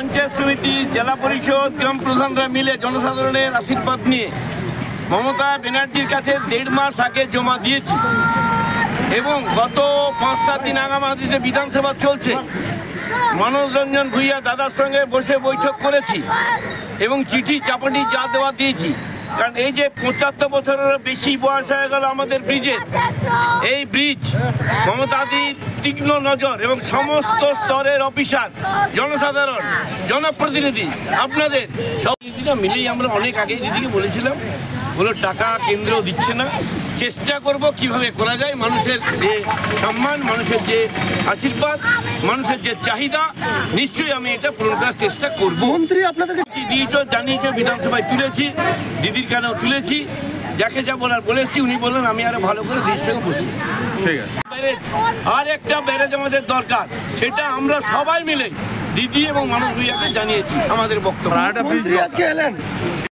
পঞ্চায়েত সমিতি, জেলা পরিষদ, গ্রাম প্রধানরা মিলে জনসাধারণের আশীর্বাদ নিয়ে মমতা ব্যানার্জির কাছে 1.5 মাস আগে জমা দিয়েছি এবং গত 5-7 দিন আগামাদিতে বিধানসভা চলছে। মানস রঞ্জন ভূঁইয়া দাদার সঙ্গে বসে বৈঠক করেছি এবং চিঠি চাপাটি যা দেওয়া দিয়েছি। কারণ এই যে 75 বছরের বেশি বয়স হয়ে গেল আমাদের ব্রিজের, এই ব্রিজ মমতাদির তীক্ষ্ণ নজর এবং সমস্ত স্তরের অফিসার, জনসাধারণ, জনপ্রতিনিধি, আপনাদের সব দিদিরা মিলেই আমরা অনেক আগেই দিদিকে বলেছিলাম, বলো টাকা কেন্দ্র দিচ্ছে না, চেষ্টা করব কিভাবে করা যায়। মানুষের যে সম্মান, মানুষের যে আশীর্বাদ, মানুষের যে চাহিদা, নিশ্চয়ই আমি এটা পূরণ করার চেষ্টা করব। মন্ত্রী আপনাদেরকে দিয়েছ, জানিয়েছ, বিধানসভায় তুলেছি, দিদির কানেও তুলেছি, যাকে যা বলার বলেছি। উনি বললেন আমি আরো ভালো করে দিদির সঙ্গে বসি। ঠিক আছে, আর একটা ব্যারেজ আমাদের দরকার, সেটা আমরা সবাই মিলে দিদি এবং মানস ভূঁইয়াকে জানিয়েছি আমাদের বক্তব্য। মন্ত্রী আজকে এলেন।